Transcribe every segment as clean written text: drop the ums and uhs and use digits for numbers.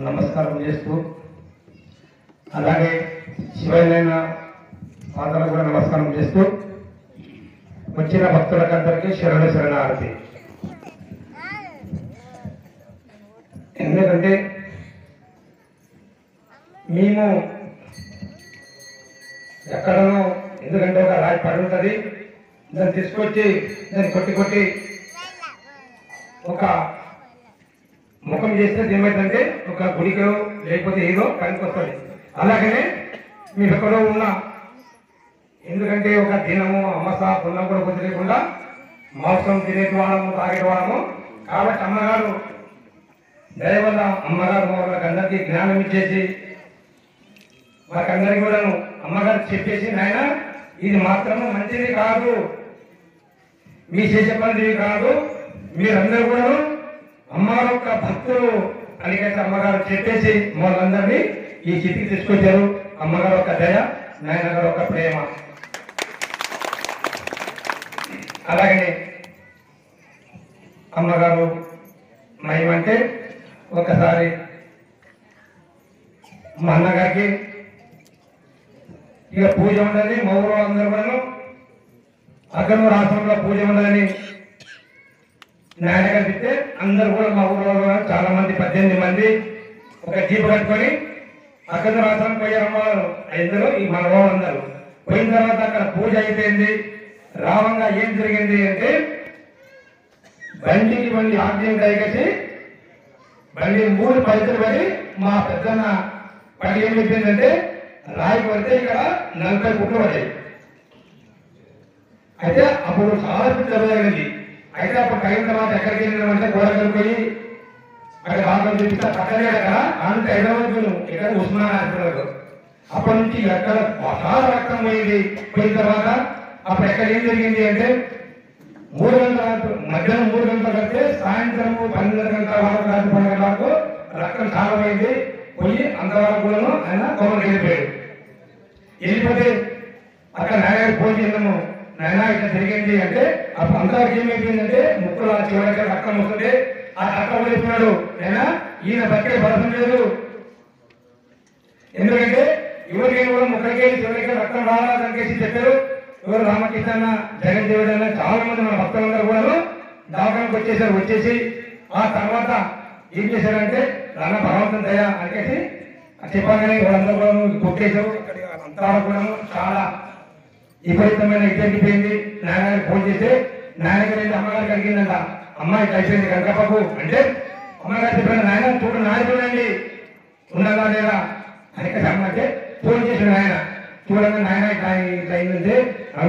నమస్కారం చేస్తూ అలాగే శివైన పాదాలకు కూడా నమస్కారం చేస్తూ వచ్చిన భక్తులకందరికీ శరణార్థి. ఎందుకంటే మేము ఎక్కడనో ఎందుకంటే ఒక రాయి పడి ఉంటుంది, దాన్ని తీసుకొచ్చి దాన్ని కొట్టి ఒక ముఖం చేస్తే ఏమైందంటే ఒక గుడికో లేకపోతే ఏదో పనికి వస్తుంది. అలాగనే మీరు ఎక్కడో ఉన్న ఎందుకంటే ఒక దినము అమ్మస పుణ్యం కూడా పొద్దు లేకుండా మాంసం తినేటి వాళ్ళము తాగేటి వాళ్ళము. కాబట్టి అమ్మగారు దయ వల్ల అమ్మగారు వాళ్ళకందరికీ జ్ఞానం ఇచ్చేసి మాకందరికీ కూడా అమ్మగారు చెప్పేసి నాయన ఇది మాత్రము మంచిది కాదు, మీ చేసే పనిది కాదు, మీరందరూ కూడా అమ్మగారు యొక్క భక్తులు అనికైతే అమ్మగారు చెప్పేసి వాళ్ళందరినీ ఈ స్థితికి తీసుకొచ్చారు. అమ్మగారు ఒక దయ, నాయన గారు ఒక ప్రేమ. అలాగనే అమ్మగారు మహిమంటే ఒకసారి మా అన్నగారికి ఇక పూజ ఉండదు, మా ఊరు అందరూ కూడా అక్కడ రాష్ట్రంలో పూజ ఉండదని నాయన కనిపిస్తే అందరు కూడా మా ఊళ్ళో చాలా మంది 18 మంది ఒక జీపు కట్టుకొని అక్కడ రాష్ట్రం పోయారమ్మ. ఇద్దరు ఈ మన అందరూ పోయిన తర్వాత అక్కడ పూజ అయిపోయింది. రావంగా ఏం జరిగింది అంటే బండి ఆక్సిజన్ కలిగేసి బండి 3 పైసలు పడి మా పెద్దన్న పడి ఏం చెప్పిందంటే రాయి పడితే ఇక్కడ 40 కుట్లు పడ్డాయి. అయితే అప్పుడు చాలా పెద్ద జరిగింది. అయితే అప్పుడు అయిన తర్వాత ఎక్కడికి వెళ్ళినామంటే గోడకలు పోయి అక్కడ బాగా చూపిస్తా పక్కనే అక్కడ అంత 5 ఇక్కడ ఉస్మాన్ హాస్పిటల్. అప్పటి నుంచి ఎక్కడ చాలా రక్తం పోయింది. పోయిన తర్వాత అప్పుడు ఎక్కడ ఏం జరిగింది అంటే 3 గంటల మధ్యాహ్నం 3 గంటలు కడితే సాయంత్రం 12 గంటల వరకు రాత్రి 12 గంటల వరకు రక్తం చాలా పోయింది. పోయి అంతవరకు కూడా ఆయన కోమలు వెళ్ళిపోయాడు. వెళ్ళిపోతే అక్కడ నాయన ఫోన్ చేద్దాము, నాయన ఇట్లా జరిగింది అంటే అప్పుడు అంతవరకు ఏమైపోయిందంటే ముక్కులు చివరికి రక్తం వస్తుంది. ఆ రక్తం వెళ్ళిపోయాడు. అయినా ఈయన బతికే భరతం లేదు. ఎందుకంటే ఎవరికైనా కూడా ముక్కడికి చివరికి రక్తం రావాలని చెప్పారు. ఎవరు రామకృష్ణ జగన్ దేవుడు అన్న చాలా మంది మన భక్తులందరూ కూడా దావకానికి వచ్చేసి ఆ తర్వాత ఏం చేశారంటే రాన భగవంతుని దయ అనేసి చెప్పగానే వాళ్ళందరూ కూడా కొట్టేశారు. అంతా కూడా చాలా విపరీతమైన జరిగిపోయింది. నాన్నగారికి ఫోన్ చేస్తే నాన్నగారి అమ్మగారికి అడిగిందంట, అమ్మాయి కలిసింది కనకప్పకు అంటే అమ్మగారు చెప్పిన నాయన చూడు నాన్న చూడండి ఉన్నదా లేదా అనేక అంటే ఫోన్ చేసిన ఆయన చూడండి నాయన ఇట్లా అయిందంటే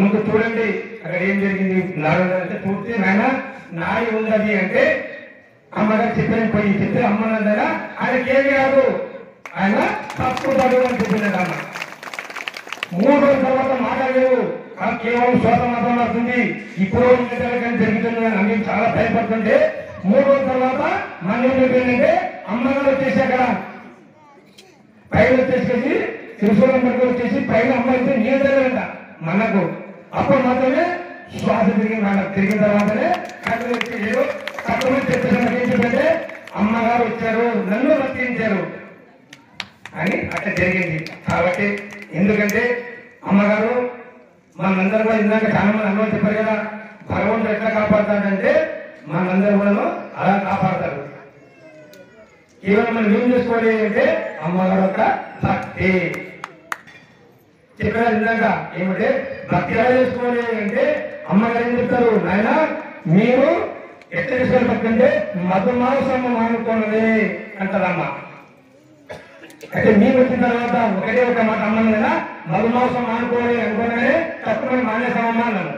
ముందు చూడండి అక్కడ ఏం జరిగింది నాడంటే చూస్తే నాయన నాడి ఉన్నది అంటే అమ్మగారు చెప్పిన పోయి చెప్తే అమ్మనందగా ఆయనకి ఏమి కాదు, ఆయన తప్పు చదువు అని చెప్పిందట అమ్మ. 3 రోజుల తర్వాత మాట్లాడలేదు, కేవలం శ్వాస మాత్రం వస్తుంది. ఇప్పుడు జరుగుతుంది అని మేము చాలా భయపడుతుంటే 3 రోజుల తర్వాత మన ఏం చెప్పిందంటే అమ్మగారు వచ్చేసి అక్కడ పైన వచ్చేసి త్రిశూలం పట్టుకు వచ్చేసి పైన అమ్మ అయితే నీళ్ళు తగ్గదంట మనకు. అప్పుడు మాత్రమే శ్వాస తిరిగిన తర్వాతనే కళ్ళు వచ్చేసారు. తక్కువ చెప్పేసి ఏం చెప్పంటే అమ్మగారు వచ్చారు, నన్ను రక్షించారు అని అట్లా జరిగింది. కాబట్టి ఎందుకంటే అమ్మగారు మనందరూ కూడా ఇందాక చాలా మంది అన్నం చెప్పారు కదా, భగవంతుడు ఎట్లా కాపాడుతాడంటే మనందరూ కూడా అలా కాపాడతారు. కేవలం మనం ఏం చేసుకోవాలి అంటే అమ్మగారు యొక్క భక్తి చెప్పారు. ఇందాక ఏమంటే భక్తి ఎలా చేసుకోవాలి అంటే అమ్మగారు ఏం చెప్తారు, నాయన మీరు ఎట్లా చేసుకోవాలి భక్తి అంటే మధుమాంసం మానుకోనది అంటారమ్మ. అయితే మీరు వచ్చిన తర్వాత ఒకటే ఒక మాట అమ్మను కదా, మధుమాంసం మానుకోవాలి అనుకోగానే తక్కువ మానేసామమ్మా అన్నాను.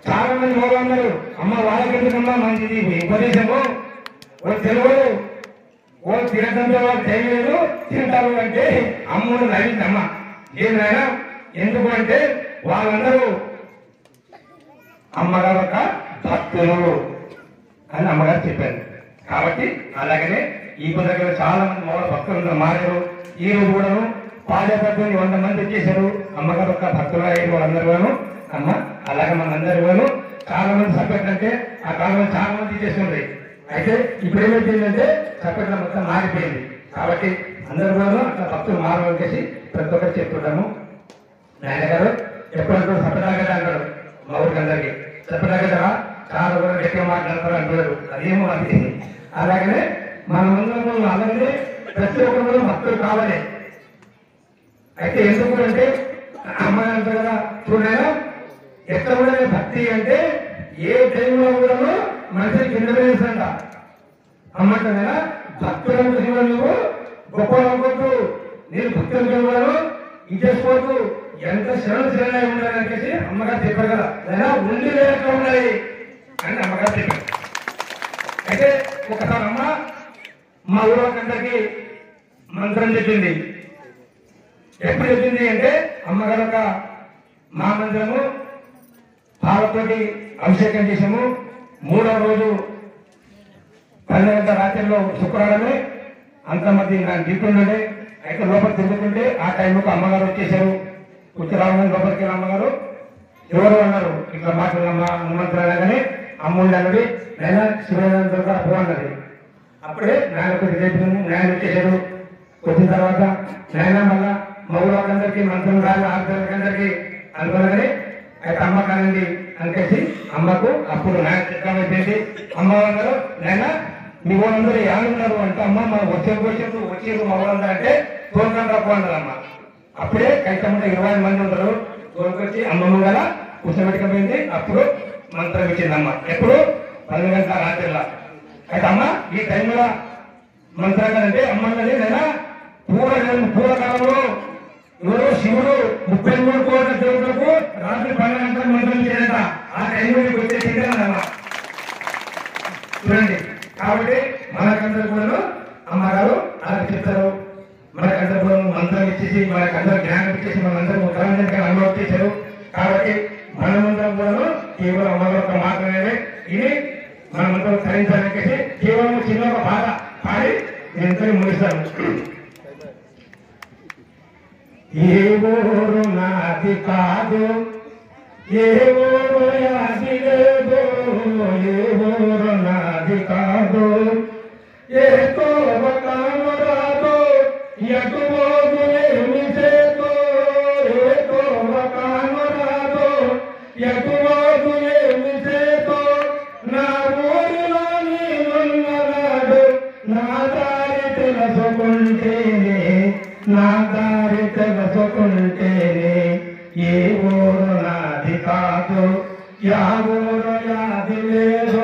చాలా మంది మగ అన్నారు, అమ్మ వాళ్ళకి ఎందుకమ్మా మంచిది ఉపదేశము, వాళ్ళు తెలుగు వాళ్ళు తినడంతో వాళ్ళు తెలియలేదు తింటారు అంటే అమ్మను నవ్విందమ్మ. ఏంటైనా ఎందుకు అంటే వాళ్ళందరూ అమ్మగారు యొక్క భక్తులు అని అమ్మగారు చెప్పారు. కాబట్టి అలాగనే ఈ దగ్గర చాలా మంది మగ భక్తులు మారారు. ఈ రోజు కూడా పాదపద్మని 100 మంది వచ్చేసారు. అమ్మగారు యొక్క భక్తులు అయ్యారు వాళ్ళందరూ అమ్మ. అలాగే మనందరూ చాలా మంది సభ్యులు అంటే ఆ కాలంలో చాలా మంది చేస్తుంటాయి. అయితే ఇప్పుడు ఏమైపోయిందంటే చప్పట్ల మొత్తం మారిపోయింది. కాబట్టి అందరూ కూడా అట్లా భక్తులు మారని చేసి ప్రతి ఒక్కరు చెప్తుంటాము. నాయన గారు ఎప్పుడంటారు చప్పటాగట అంటారు మా ఊరికి అందరికి. చప్పటాగటరా చాలా కూడా గట్టిగా మాట్లాడతారు అంటారు. అదేమో అది. అలాగనే మన ముందు అలాగనే ప్రతి ఒక్కరు భక్తులు కావాలి. అయితే ఎందుకు అంటే అమ్మాయి అంటారు కదా చూడైనా ఎట్లా కూడా భక్తి అంటే ఏ టైంలో కూడా మనిషిని కింద వేసంట అమ్మంటారా భక్తులను కూడా నువ్వు గొప్ప అనుకోవద్దు, నేను భక్తులు కూడా ఇచ్చేసుకోవద్దు, ఎంత శరణ ఉండాలని చెప్పేసి అమ్మగారు చెప్పారు కదా. అయినా ఉండి లేక ఉండాలి అని అమ్మగారు చెప్పారు. అయితే ఒకసారి అమ్మ మా ఊళ్ళకందరికీ మంత్రం చెప్పింది. ఎప్పుడు చెప్పింది అంటే అమ్మగారు ఒక మా మందిరము పాలతోటి అభిషేకం చేసాము. 3వ రోజు 12 గంటల రాత్రిలో శుక్రవారమే అంతమంది నా డ్యూటీ. అయితే లోపల తిరుగుతుంటే ఆ టైంకు అమ్మగారు వచ్చేసారు. వచ్చి రావడం లోపలికి వెళ్ళి అమ్మగారు ఎవరు అన్నారు ఇట్లా మాట్లాడమ్మా హనుమంతురాగానే అమ్ముండి అన్నది నేను శివనంతో అబ్బు అన్నది. అప్పుడే నాయన కొద్ది చెప్పింది. నాయన వచ్చేసాడు. వచ్చిన తర్వాత నాయన మళ్ళా మా ఊళ్ళందరికీ మంత్రం రాలి ఆడపిల్లలందరికీ అనుకున్నదని అయితే అమ్మ కానండి అనికేసి అమ్మకు అప్పుడు నాయన చిత్రం అయిపోయింది. అమ్మగారు నాయన మీ ఊళ్ళందరూ ఏమన్నారు అంటే అమ్మ మా వచ్చేది మా ఊళ్ళందరూ అంటే తోలుకొని తప్పు అన్నారు అమ్మ. అప్పుడే కైతమ్మ 20 మంది ఉంటారు. తోలుకొచ్చి అమ్మమ్మ గల కూర్చోబెట్టుకపోయింది. అప్పుడు మంత్రం ఇచ్చిందమ్మ. ఎప్పుడు 12 గంటల రాత్రిలో. అయితే అమ్మ ఈ టైంలో మంత్రం అంటే అమ్మన్నది నేను పూర్వకాలంలో ఎవరో శివుడు 33 కోట్ల దేవులకు రాత్రి 12 గంటలకు మంత్రం ఇచ్చాడంట. ఆ టైంలో మీకు వచ్చేసింది అమ్మ. చూడండి. కాబట్టి మనకందరూ కూడా అమ్మగారు అలా చెప్తారు. మనకందరూ కూడా మంత్రం ఇచ్చేసి మనకందరూ జ్ఞానం ఇచ్చేసి మనందరూ ఉత్తరాంజలికి అనుభవం చేశారు. కాబట్టి మనమందరం కూడా కేవలం అమ్మగారు మాత్రమే ఇది మనమందరం తరించాలని కేవలం చిన్న ఒక బాధ పాడి నేను ముగిస్తాను. ఏ ఊరు నాది కాదు, ఏ ఊరు యాది లేదు, ఏ ఊరు నాది కాదు, ఏ తోవకాను రాదు, ఎటు పోదు ఏమి చేదు, ఏ తోవకాను రాదు, ఎటు పోదు ఏమి చేదు, నా ఊరిలో నేనున్నవాడు నా దారి తెలుసుకుంటేనే, నా దారి తెలుసుకుంటేనే ఏ ఊరు నాది కాదు, యా ఊరు యాది లేదు,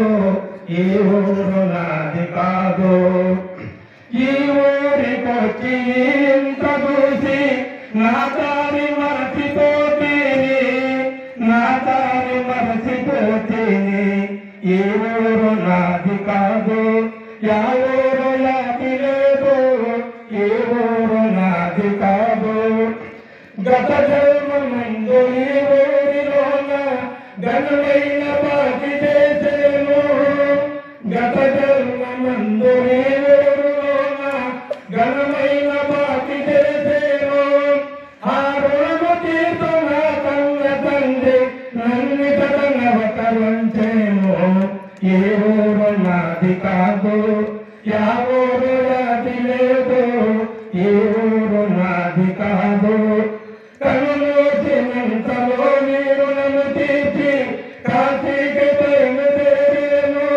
ఏ ఊరు నాది కాదు. ఈ ఊరికొచ్చి ఇంత చూసి నా దారి మరచిపోతేనే, నా దారి మరచిపోతేనే ఏ ఊరు నాది కాదు, యా ఊరు యాది లేదు, ఏ ఊరు నాది కాదు. గత జన్మమందు ఈ ఊరిలోన ఘనమైన పాటి చేసేను, గత జన్మమందు ఈ ఊరిలోన ఘనమైన పాటి చేసేను, ఆ రుణము తీర్చున కన్న తండ్రి నన్నిట నవతరించేను. ఏ ఊరు నాది కాదు, యా ఊరు యాది లేదు, ఏ ఊరు నాది కాదు. కనుమూసినంతలో నీరు నన్ను తీర్చి కాశీకి బయలుదేరేను,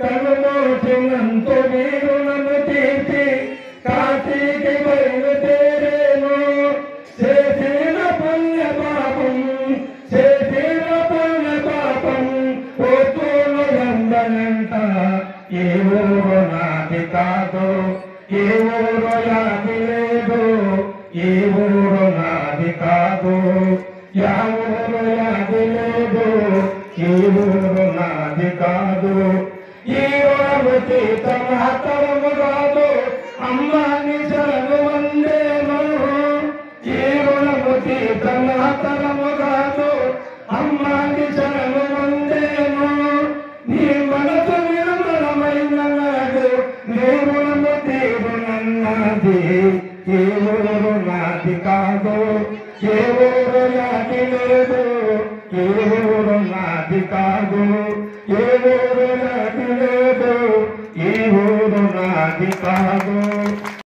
కనుమూసినంత నీరు నన్ను తీర్చి కాశీకి బయలుదేరేను. చేసిన పుణ్య పాపం, చేసిన పుణ్య పాపం పోతూను నందనంట. ఏ ఊరు నాది కాదు, ఏ ఊరు యాది లేదు, ఏ ఊరు నాది కాదు, యా ఊరు యాది లేదు, ఏ ఊరు నాది కాదు. ఈ ఊరు తీత మాతరము కాదు, అమ్మాని శరణు వందేను. ఈ రుణము తీత మాతరము కాదు, అమ్మాని శరణు వందేను. నీ మనసు నిర్మలమైన నాడు నీ రుణము తీరునన్నది. ఏ ఊరు నాది కాదు, ఏ ఊరు యాది లేదు, ఏ ఊరు నాది కాదు, ఏ ఊరు నాది లేదు ఈ ఊరు నాది కాదు